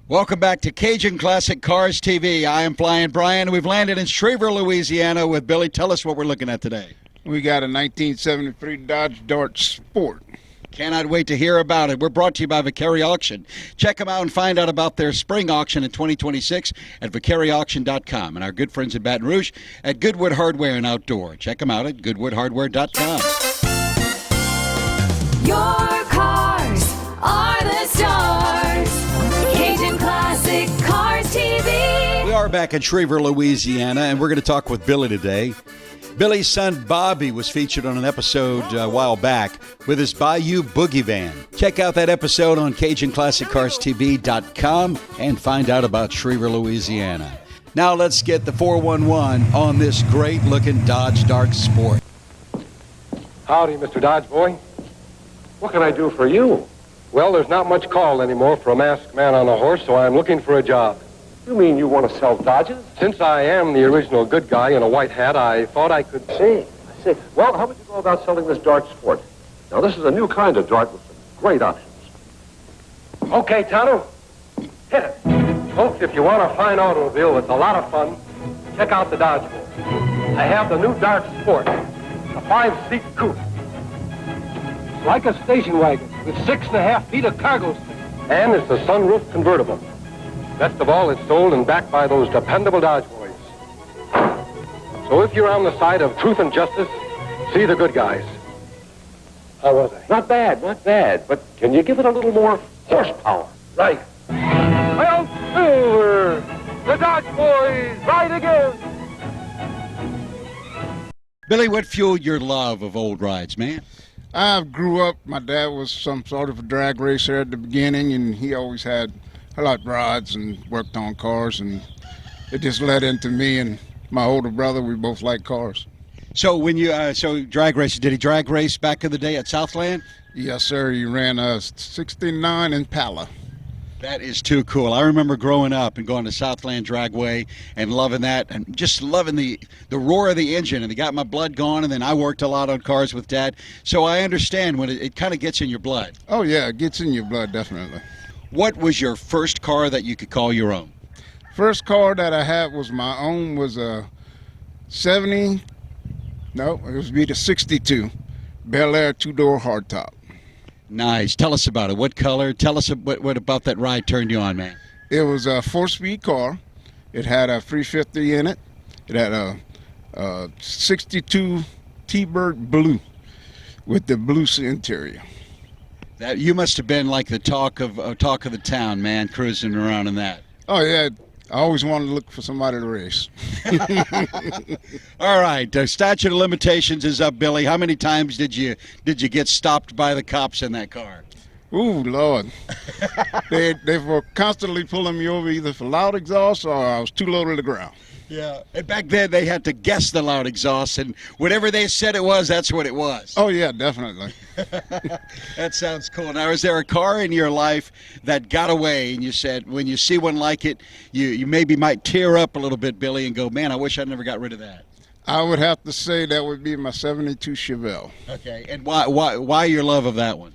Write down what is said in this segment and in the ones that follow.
Welcome back to Cajun Classic Cars TV. I am Flying Brian. We've landed in Schriever, Louisiana with Billy. Tell us what we're looking at today. We got a 1973 Dodge Dart Sport. Cannot wait to hear about it. We're brought to you by Vicari Auction. Check them out and find out about their spring auction in 2026 at vicariauction.com. And our good friends at Baton Rouge at Goodwood Hardware and Outdoor. Check them out at goodwoodhardware.com. Your cars are the stars. Cajun Classic Cars TV. We are back in Schriever, Louisiana, and we're going to talk with Billy today. Billy's son Bobby was featured on an episode a while back with his Bayou Boogie van. Check out that episode on CajunClassicCarsTV.com and find out about Schriever, Louisiana. Now let's get the 411 on this great-looking Dodge Dart Sport. Howdy, Mr. Dodge boy. What can I do for you? Well, there's not much call anymore for a masked man on a horse, so I'm looking for a job. You mean you want to sell Dodges? Since I am the original good guy in a white hat, I thought I could... I see. Well, how would you go about selling this Dart Sport? Now, this is a new kind of Dart with some great options. Okay, Tonto. Hit it. Folks, if you want a fine automobile with a lot of fun, check out the Dodge Board. I have the new Dart Sport, a 5-seat coupe. It's like a station wagon with 6.5 feet of cargo space. And it's a sunroof convertible. Best of all, it's sold and backed by those dependable Dodge boys. So if you're on the side of truth and justice, see the good guys. How was I? Not bad, not bad. But can you give it a little more horsepower? Right. Well, Silver, the Dodge boys ride again. Billy, what fueled your love of old rides, man? I grew up, my dad was some sort of a drag racer at the beginning, and he always had a lot of rides and worked on cars, and it just led into me and my older brother. We both like cars. So when you drag race, did he drag race back in the day at Southland? Yes, sir. He ran a 69 Impala. That is too cool. I remember growing up and going to Southland Dragway and loving that and just loving the roar of the engine, and it got my blood going. And then I worked a lot on cars with Dad, so I understand when it kind of gets in your blood. Oh, yeah, it gets in your blood, definitely. What was your first car that you could call your own? First car that I had was my own was a 62 Bel Air two-door hardtop. Nice. Tell us about it. What color? Tell us what about that ride turned you on, man. It was a 4-speed car. It had a 350 in it. It had a 62 T-Bird blue with the blue interior. That you must have been like the talk of the town, man, cruising around in that. Oh yeah, I always wanted to look for somebody to race. All right, the statute of limitations is up, Billy. How many times did you get stopped by the cops in that car? Ooh, Lord. they were constantly pulling me over either for loud exhaust or I was too low to the ground. Yeah, and back then they had to guess the loud exhaust, and whatever they said it was, that's what it was. Oh, yeah, definitely. That sounds cool. Now, is there a car in your life that got away, and you said when you see one like it, you maybe might tear up a little bit, Billy, and go, man, I wish I never got rid of that? I would have to say that would be my 72 Chevelle. Okay, and why your love of that one?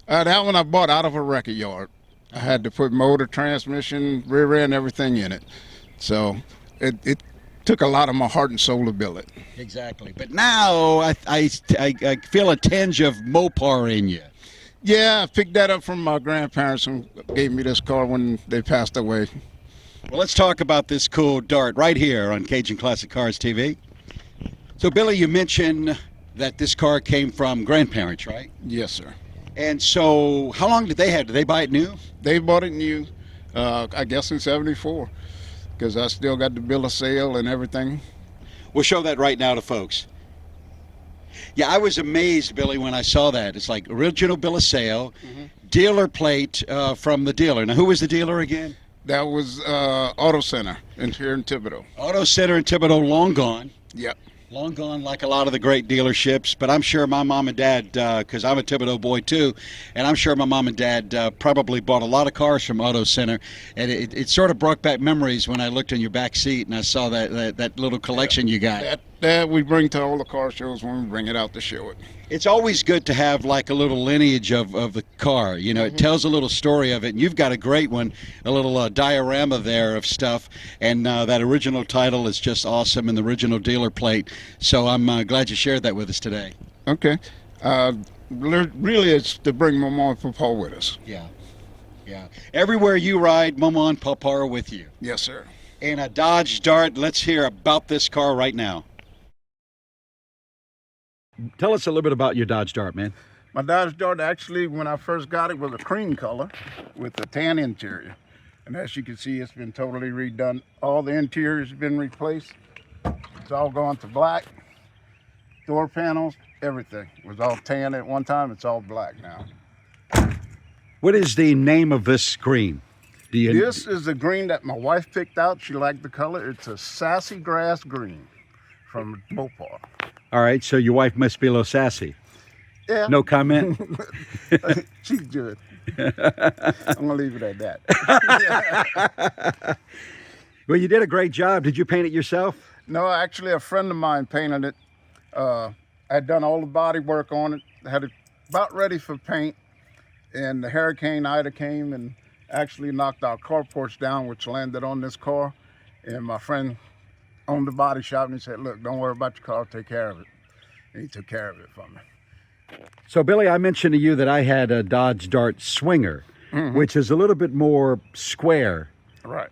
That one I bought out of a record yard. I had to put motor, transmission, rear end, everything in it. So it took a lot of my heart and soul to build it. Exactly. But now I feel a tinge of Mopar in you. Yeah, I picked that up from my grandparents who gave me this car when they passed away. Well, let's talk about this cool Dart right here on Cajun Classic Cars TV. So, Billy, you mentioned that this car came from grandparents, right? Yes, sir. And so how long did they have? Did they buy it new? They bought it new, I guess in 74, because I still got the bill of sale and everything. We'll show that right now to folks. Yeah, I was amazed, Billy, when I saw that. It's like original bill of sale, dealer plate from the dealer. Now, who was the dealer again? That was Auto Center here in Thibodeau. Auto Center in Thibodeau, long gone. Yep. Long gone, like a lot of the great dealerships. But I'm sure my mom and dad, because I'm a Thibodeau boy too, and I'm sure my mom and dad probably bought a lot of cars from Auto Center. And it sort of brought back memories when I looked in your back seat and I saw that little collection you got. that we bring to all the car shows when we bring it out to show it. It's always good to have like a little lineage of the car. You know, it tells a little story of it. And you've got a great one, a little diorama there of stuff. And that original title is just awesome, and the original dealer plate. So I'm glad you shared that with us today. Okay. Really, it's to bring Mama and Papa with us. Yeah. Yeah. Everywhere you ride, Mama and Papa are with you. Yes, sir. And a Dodge Dart. Let's hear about this car right now. Tell us a little bit about your Dodge Dart, man. My Dodge Dart, actually, when I first got it, was a cream color with a tan interior. And as you can see, it's been totally redone. All the interior's been replaced. It's all gone to black. Door panels, everything. It was all tan at one time. It's all black now. What is the name of this green? This is the green that my wife picked out. She liked the color. It's a sassy grass green from Mopar. All right, so your wife must be a little sassy. Yeah. No comment? She's good. I'm going to leave it at that. Well, you did a great job. Did you paint it yourself? No, actually, a friend of mine painted it. I'd done all the body work on it. Had it about ready for paint. And the Hurricane Ida came and actually knocked our carports down, which landed on this car. And my friend owned the body shop, and he said, look, don't worry about your car, I'll take care of it. And he took care of it for me. So, Billy, I mentioned to you that I had a Dodge Dart Swinger, which is a little bit more square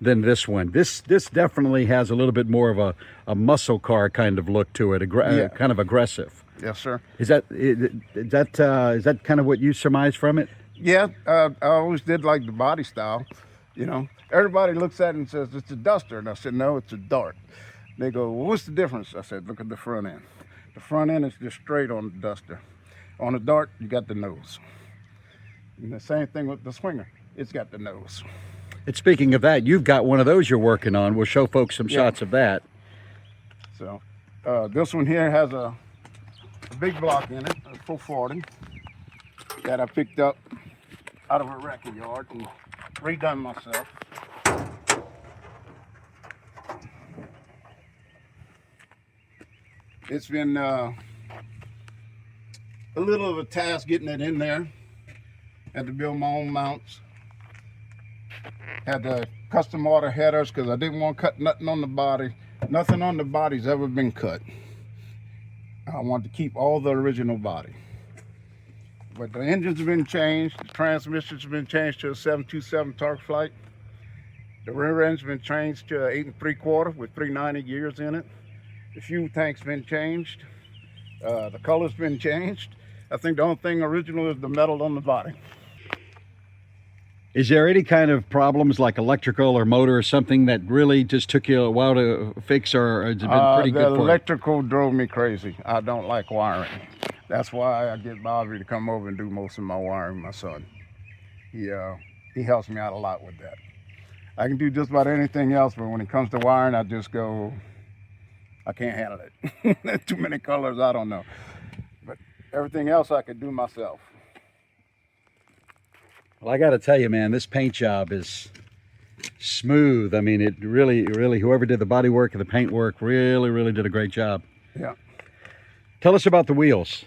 than this one. This definitely has a little bit more of a muscle car kind of look to it, kind of aggressive. Yes, sir. Is that kind of what you surmised from it? Yeah, I always did like the body style. You know, everybody looks at it and says, it's a Duster. And I said, no, it's a Dart. They go, well, what's the difference? I said, look at the front end. The front end is just straight on the Duster. On the Dart, you got the nose. And the same thing with the Swinger. It's got the nose. And speaking of that, you've got one of those you're working on. We'll show folks some shots of that. So this one here has a big block in it, a 440, that I picked up out of a wrecking yard and redone myself. It's been a little of a task getting it in there. Had to build my own mounts. Had to custom order headers because I didn't want to cut nothing on the body. Nothing on the body's ever been cut. I wanted to keep all the original body. But the engine's been changed, the transmission's been changed to a 727 torque flight. The rear end's been changed to 8 3/4 with 390 gears in it. The fuel tank's been changed. The color's been changed. I think the only thing original is the metal on the body. Is there any kind of problems like electrical or motor or something that really just took you a while to fix, or has it been pretty good for you? The electrical drove me crazy. I don't like wiring. That's why I get Bobby to come over and do most of my wiring, my son. He helps me out a lot with that. I can do just about anything else, but when it comes to wiring, I just go, I can't handle it. Too many colors, I don't know. But everything else I could do myself. Well, I got to tell you, man, this paint job is smooth. I mean, it really, whoever did the body work and the paint work really did a great job. Yeah. Tell us about the wheels.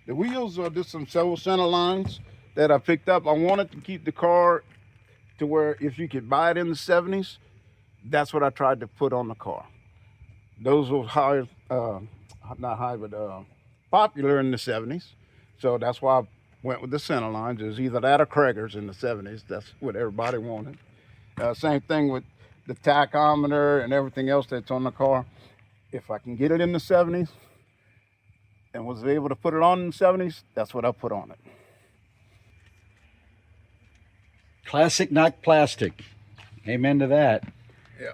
The wheels are just some several center lines that I picked up. I wanted to keep the car to where if you could buy it in the 70s, that's what I tried to put on the car. Those were high, not high, but popular in the 70s. So that's why I went with the center lines. It was either that or Krager's in the 70s. That's what everybody wanted. Same thing with the tachometer and everything else that's on the car. If I can get it in the 70s and was able to put it on in the 70s, that's what I put on it. Classic, not plastic. Amen to that. Yeah.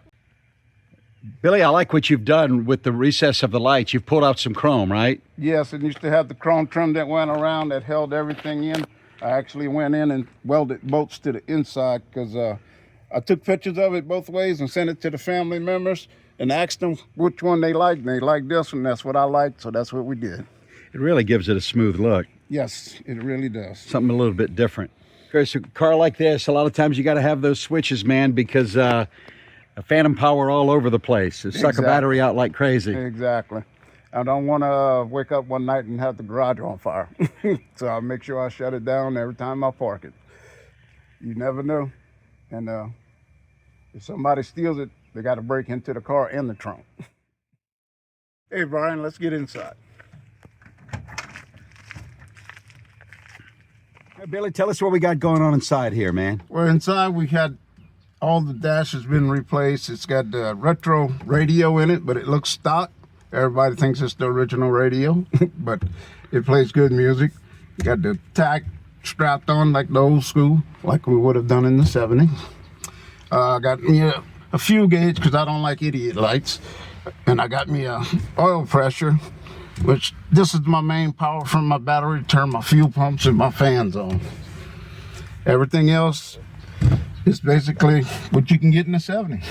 Billy, I like what you've done with the recess of the lights. You've pulled out some chrome, right? Yes, it used to have the chrome trim that went around that held everything in. I actually went in and welded bolts to the inside because I took pictures of it both ways and sent it to the family members and asked them which one they liked. And they liked this one. That's what I liked, so that's what we did. It really gives it a smooth look. Yes, it really does. Something a little bit different. Of course, a car like this, a lot of times you got to have those switches, man, because phantom power all over the place. It suck a battery out like crazy. Exactly. I don't want to wake up one night and have the garage on fire. So I make sure I shut it down every time I park it. You never know. And if somebody steals it, they got to break into the car and the trunk. Hey, Brian, let's get inside. Hey, Billy, tell us what we got going on inside here, man. Well, inside we had all the dash has been replaced. It's got the retro radio in it, but it looks stock. Everybody thinks it's the original radio, but it plays good music. Got the tack strapped on like the old school, like we would have done in the 70s. Got me a fuel gauge because I don't like idiot lights. And I got me a oil pressure, which this is my main power from my battery to turn my fuel pumps and my fans on. Everything else is basically what you can get in the 70s.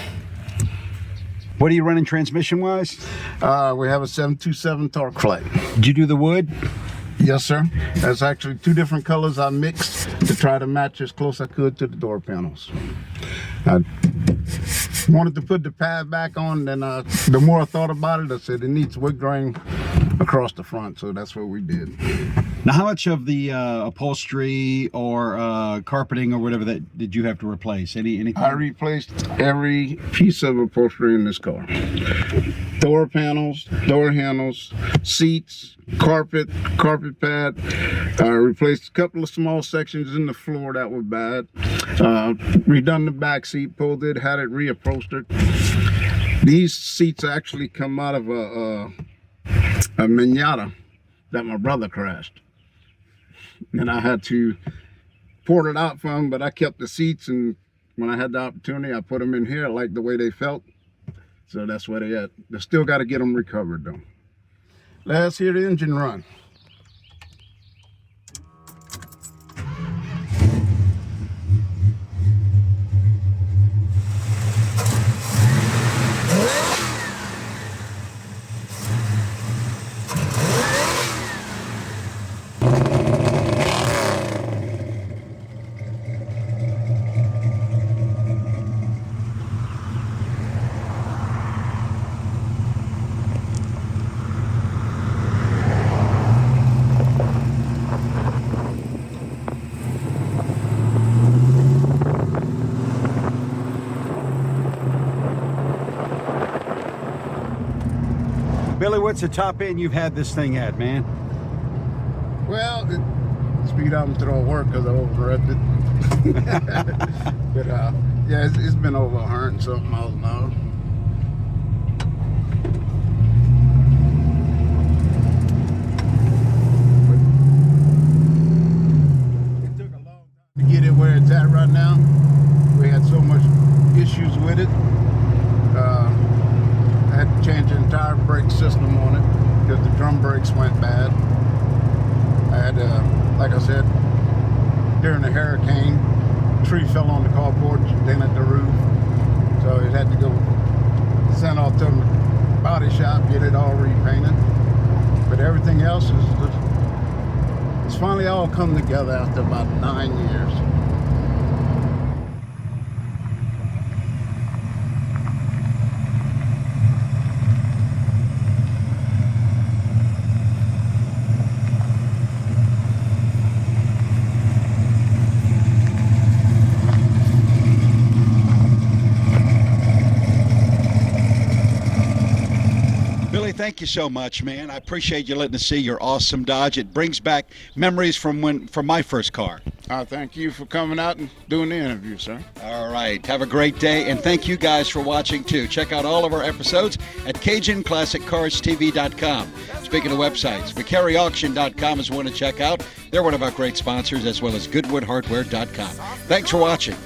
What are you running transmission-wise? We have a 727 torque flight. Did you do the wood? Yes, sir. That's actually two different colors I mixed to try to match as close I could to the door panels. I wanted to put the pad back on, then the more I thought about it, I said it needs wood grain across the front, so that's what we did. Now, how much of the upholstery or carpeting or whatever that did you have to replace? Anything? I replaced every piece of upholstery in this car. Door panels, door handles, seats, carpet pad. I replaced a couple of small sections in the floor that were bad. Redone the back seat, pulled it, had it reupholstered. These seats actually come out of a Miata that my brother crashed. And I had to port it out for him, but I kept the seats, and when I had the opportunity, I put them in here. I liked the way they felt. So that's where they at. They still got to get them recovered though. Let's hear the engine run. Billy, what's the top end you've had this thing at, man? Well, the speed I'm throwing work because I overrevved it. But yeah, it's been over 100 and something miles an hour. It took a long time to get it where it's at right now. We had so much issues with it. I had to change the entire brake system on it because the drum brakes went bad. I had like I said, during the hurricane, a tree fell on the carport, dented the roof. So it had to go sent off to the body shop, get it all repainted. But everything else it's finally all come together after about 9 years. Thank you so much, man. I appreciate you letting us see your awesome Dodge. It brings back memories from my first car. Thank you for coming out and doing the interview, sir. All right. Have a great day, and thank you guys for watching, too. Check out all of our episodes at CajunClassicCarsTV.com. Speaking of websites, VicariAuction.com is one to check out. They're one of our great sponsors, as well as GoodwoodHardware.com. Thanks for watching.